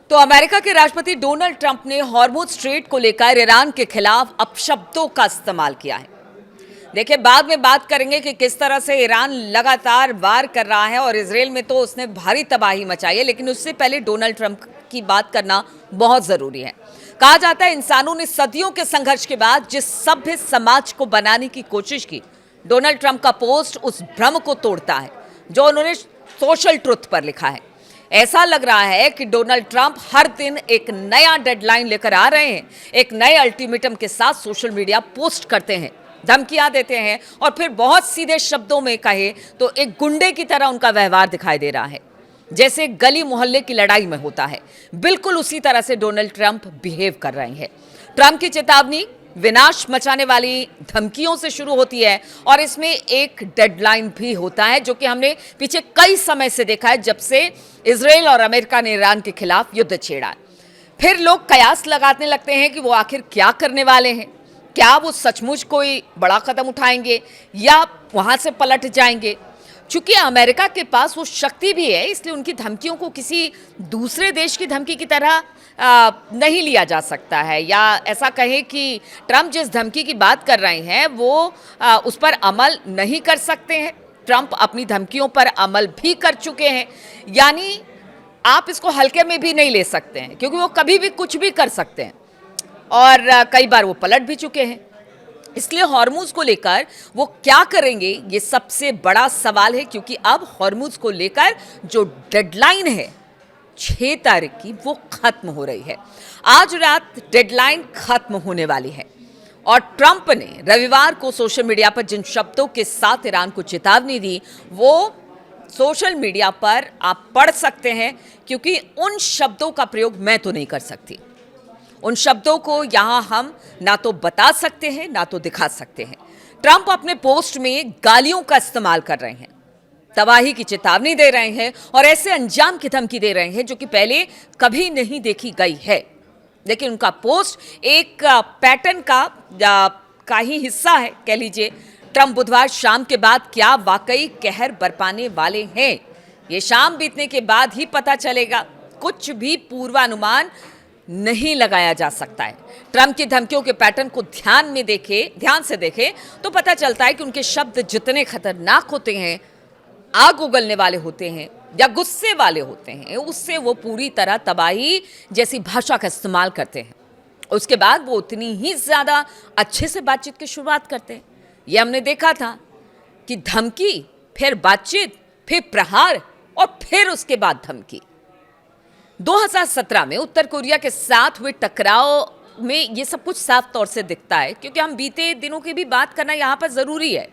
तो अमेरिका के राष्ट्रपति डोनाल्ड ट्रंप ने हॉर्मुज स्ट्रेट को लेकर ईरान के खिलाफ अपशब्दों का इस्तेमाल किया है। देखिए, बाद में बात करेंगे कि किस तरह से ईरान लगातार वार कर रहा है और इजराइल में तो उसने भारी तबाही मचाई है, लेकिन उससे पहले डोनाल्ड ट्रंप की बात करना बहुत जरूरी है। कहा जाता है इंसानों ने सदियों के संघर्ष के बाद जिस सभ्य समाज को बनाने की कोशिश की, डोनाल्ड ट्रंप का पोस्ट उस भ्रम को तोड़ता है जो उन्होंने सोशल ट्रुथ पर लिखा है। ऐसा लग रहा है कि डोनाल्ड ट्रंप हर दिन एक नया डेडलाइन लेकर आ रहे हैं, एक नए अल्टीमेटम के साथ सोशल मीडिया पोस्ट करते हैं, धमकियां देते हैं और फिर बहुत सीधे शब्दों में कहे तो एक गुंडे की तरह उनका व्यवहार दिखाई दे रहा है, जैसे गली मोहल्ले की लड़ाई में होता है। बिल्कुल उसी तरह से डोनाल्ड ट्रंप बिहेव कर रहे हैं। ट्रंप की चेतावनी विनाश मचाने वाली धमकियों से शुरू होती है और इसमें एक डेडलाइन भी होता है, जो कि हमने पीछे कई समय से देखा है, जब से इजराइल और अमेरिका ने ईरान के खिलाफ युद्ध छेड़ा। फिर लोग कयास लगाने लगते हैं कि वो आखिर क्या करने वाले हैं, क्या वो सचमुच कोई बड़ा कदम उठाएंगे या वहां से पलट जाएंगे। चूंकि अमेरिका के पास वो शक्ति भी है, इसलिए उनकी धमकियों को किसी दूसरे देश की धमकी की तरह नहीं लिया जा सकता है, या ऐसा कहें कि ट्रंप जिस धमकी की बात कर रहे हैं वो उस पर अमल नहीं कर सकते हैं। ट्रंप अपनी धमकियों पर अमल भी कर चुके हैं, यानी आप इसको हल्के में भी नहीं ले सकते हैं, क्योंकि वो कभी भी कुछ भी कर सकते हैं और कई बार वो पलट भी चुके हैं। इसलिए हॉर्मुज को लेकर वो क्या करेंगे, ये सबसे बड़ा सवाल है, क्योंकि अब हॉर्मुज को लेकर जो डेडलाइन है 6 तारीख की, वो खत्म हो रही है। आज रात डेडलाइन खत्म होने वाली है और ट्रंप ने रविवार को सोशल मीडिया पर जिन शब्दों के साथ ईरान को चेतावनी दी, वो सोशल मीडिया पर आप पढ़ सकते हैं, क्योंकि उन शब्दों का प्रयोग मैं तो नहीं कर सकती। उन शब्दों को यहां हम ना तो बता सकते हैं ना तो दिखा सकते हैं। ट्रंप अपने पोस्ट में गालियों का इस्तेमाल कर रहे हैं, तबाही की चेतावनी दे रहे हैं और ऐसे अंजाम की धमकी दे रहे हैं जो कि पहले कभी नहीं देखी गई है। लेकिन उनका पोस्ट एक पैटर्न का ही हिस्सा है, कह लीजिए। ट्रंप बुधवार शाम के बाद क्या वाकई कहर बरपाने वाले हैं, ये शाम बीतने के बाद ही पता चलेगा। कुछ भी पूर्वानुमान नहीं लगाया जा सकता है। ट्रंप की धमकियों के पैटर्न को ध्यान से देखें तो पता चलता है कि उनके शब्द जितने खतरनाक होते हैं, आग उगलने वाले होते हैं या गुस्से वाले होते हैं, उससे वो पूरी तरह तबाही जैसी भाषा का इस्तेमाल करते हैं। उसके बाद वो उतनी ही ज्यादा अच्छे से बातचीत की शुरुआत करते हैं। ये हमने देखा था कि धमकी, फिर बातचीत, फिर प्रहार और फिर उसके बाद धमकी। 2017 में उत्तर कोरिया के साथ हुए टकराव में ये सब कुछ साफ तौर से दिखता है, क्योंकि हम बीते दिनों की भी बात करना यहाँ पर जरूरी है।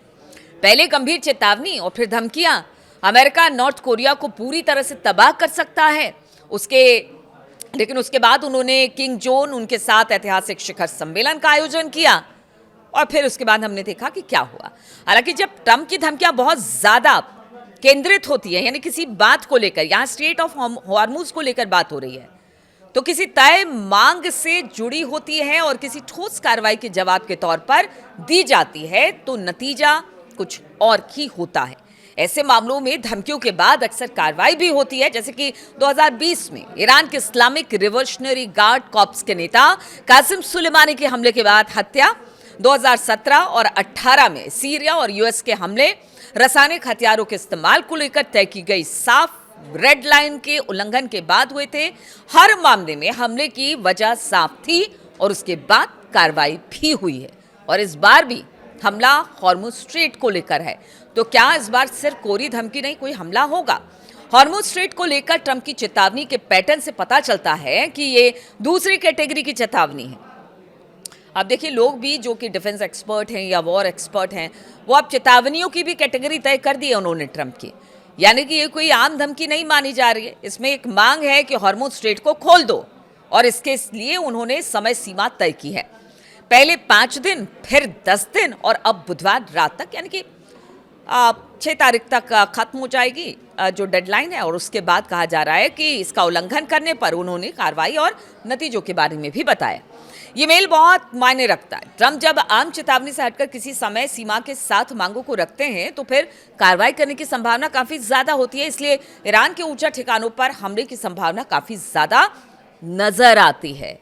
पहले गंभीर चेतावनी और फिर धमकियां। अमेरिका नॉर्थ कोरिया को पूरी तरह से तबाह कर सकता है, लेकिन उसके बाद उन्होंने किंग जोन उनके साथ ऐतिहासिक शिखर सम्मेलन का आयोजन किया और फिर उसके बाद हमने देखा कि क्या हुआ। हालांकि जब ट्रंप की धमकियां बहुत ज्यादा केंद्रित होती है, यानी किसी बात को लेकर, यहां स्ट्रेट ऑफ हॉर्मुज को लेकर बात हो रही है, तो किसी तय मांग से जुड़ी होती है और किसी ठोस कार्रवाई के जवाब के तौर पर दी जाती है, तो नतीजा कुछ और ही होता है। ऐसे मामलों में धमकियों के बाद अक्सर कार्रवाई भी होती है, जैसे कि 2020 में ईरान के इस्लामिक रिवोल्यूशनरी गार्ड कॉर्प्स के नेता कासिम सुलेमानी के हमले के बाद हत्या, 2017 और 18 में सीरिया और यूएस के हमले, रासायनिक हथियारों के इस्तेमाल को लेकर तय की गई साफ रेड लाइन के उल्लंघन के बाद हुए थे। हर मामले में हमले की वजह साफ थी और उसके बाद कार्रवाई भी हुई है और इस बार भी हमला हॉर्मुज स्ट्रेट को लेकर है। तो क्या इस बार सिर्फ कोरी धमकी नहीं, कोई हमला होगा? हॉर्मुज स्ट्रेट को लेकर ट्रंप की चेतावनी के पैटर्न से पता चलता है कि ये दूसरी कैटेगरी की चेतावनी है। अब देखिए, लोग भी जो कि डिफेंस एक्सपर्ट हैं या वॉर एक्सपर्ट हैं, वो अब चेतावनियों की भी कैटेगरी तय कर दी है उन्होंने ट्रंप की, यानी कि ये कोई आम धमकी नहीं मानी जा रही है। इसमें एक मांग है कि हॉर्मुज स्ट्रेट को खोल दो और इसके लिए उन्होंने समय सीमा तय की है। पहले 5 दिन, फिर 10 दिन और अब बुधवार रात तक, यानी कि 6 तारीख तक खत्म हो जाएगी जो डेडलाइन है। और उसके बाद कहा जा रहा है कि इसका उल्लंघन करने पर उन्होंने कार्रवाई और नतीजों के बारे में भी बताया। ये मेल बहुत मायने रखता है। ट्रंप जब आम चेतावनी से हटकर किसी समय सीमा के साथ मांगों को रखते हैं तो फिर कार्रवाई करने की संभावना काफी ज्यादा होती है। इसलिए ईरान के ऊंचा ठिकानों पर हमले की संभावना काफी ज्यादा नजर आती है।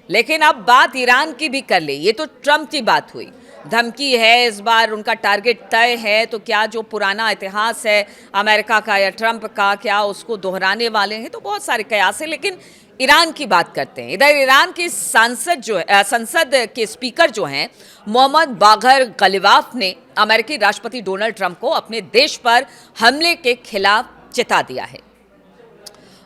लेकिन अब बात ईरान की भी कर ले, ये तो ट्रंप की बात हुई, धमकी है, इस बार उनका टारगेट तय है, तो क्या जो पुराना इतिहास है अमेरिका का या ट्रंप का, क्या उसको दोहराने वाले हैं? तो बहुत सारे कयास हैं, लेकिन ईरान की बात करते हैं। इधर ईरान की संसद के स्पीकर जो हैं मोहम्मद बागर गलिवाफ ने अमेरिकी राष्ट्रपति डोनाल्ड ट्रंप को अपने देश पर हमले के खिलाफ चेता दिया है।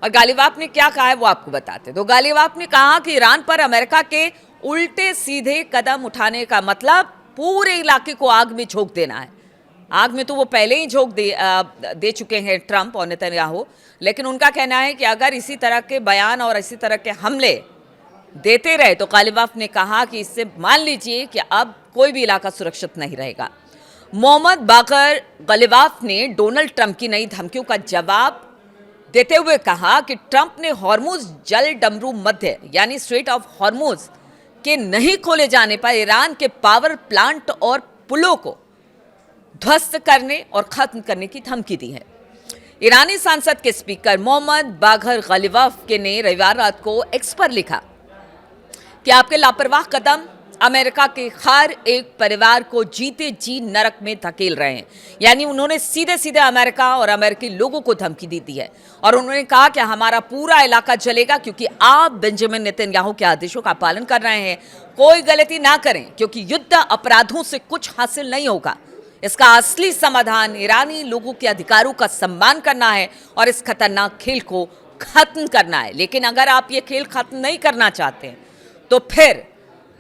और गालिबाफ ने क्या कहा है वो आपको बताते हैं। तो गालिबाफ ने कहा कि ईरान पर अमेरिका के उल्टे सीधे कदम उठाने का मतलब पूरे इलाके को आग में झोंक देना है। आग में तो वो पहले ही झोंक दे चुके हैं ट्रंप और नेतन्याहू, लेकिन उनका कहना है कि अगर इसी तरह के बयान और इसी तरह के हमले देते रहे तो गालिबाफ ने कहा कि इससे मान लीजिए कि अब कोई भी इलाका सुरक्षित नहीं रहेगा। मोहम्मद बाकर गलिबाफ ने डोनाल्ड ट्रंप की नई धमकियों का जवाब देते हुए कहा कि ट्रंप ने हॉर्मुज जल डमरू मध्य यानी स्ट्रेट ऑफ हॉर्मुज के नहीं खोले जाने पर ईरान के पावर प्लांट और पुलों को ध्वस्त करने और खत्म करने की धमकी दी है। ईरानी संसद के स्पीकर मोहम्मद बागर गलिबाफ के ने रविवार रात को एक्स पर लिखा कि आपके लापरवाह कदम अमेरिका के हर एक परिवार को जीते जी नरक में धकेल रहे हैं। यानी उन्होंने सीधे सीधे अमेरिका और अमेरिकी लोगों को धमकी दी थी है और उन्होंने कहा कि हमारा पूरा इलाका जलेगा क्योंकि आप बेंजामिन नेतन्याहू के आदेशों का पालन कर रहे हैं। कोई गलती ना करें क्योंकि युद्ध अपराधों से कुछ हासिल नहीं होगा। इसका असली समाधान ईरानी लोगों के अधिकारों का सम्मान करना है और इस खतरनाक खेल को खत्म करना है। लेकिन अगर आप ये खेल खत्म नहीं करना चाहते हैं तो फिर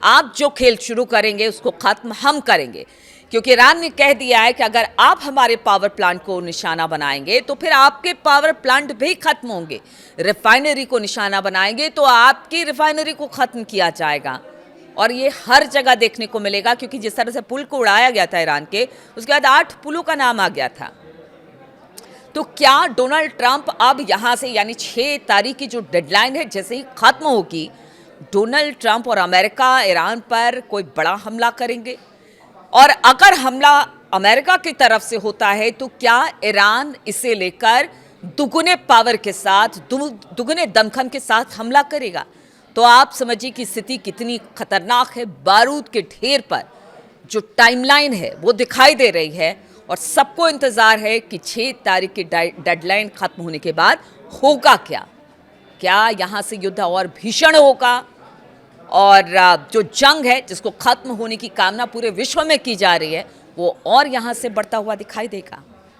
आप जो खेल शुरू करेंगे उसको खत्म हम करेंगे, क्योंकि ईरान ने कह दिया है कि अगर आप हमारे पावर प्लांट को निशाना बनाएंगे तो फिर आपके पावर प्लांट भी खत्म होंगे। रिफाइनरी को निशाना बनाएंगे तो आपकी रिफाइनरी को खत्म किया जाएगा। और ये हर जगह देखने को मिलेगा, क्योंकि जिस तरह से पुल को उड़ाया गया था ईरान के, उसके बाद 8 पुलों का नाम आ गया था। तो क्या डोनाल्ड ट्रंप अब यहां से यानी 6 तारीख की जो डेडलाइन है जैसे ही खत्म होगी, डोनाल्ड ट्रंप और अमेरिका ईरान पर कोई बड़ा हमला करेंगे? और अगर हमला अमेरिका की तरफ से होता है तो क्या ईरान इसे लेकर दुगने पावर के साथ, दुगने दमखम के साथ हमला करेगा? तो आप समझिए कि स्थिति कितनी खतरनाक है। बारूद के ढेर पर जो टाइमलाइन है वो दिखाई दे रही है और सबको इंतजार है कि 6 तारीख की डेडलाइन खत्म होने के बाद होगा क्या। क्या यहाँ से युद्ध और भीषण होगा और जो जंग है जिसको खत्म होने की कामना पूरे विश्व में की जा रही है वो और यहाँ से बढ़ता हुआ दिखाई देगा?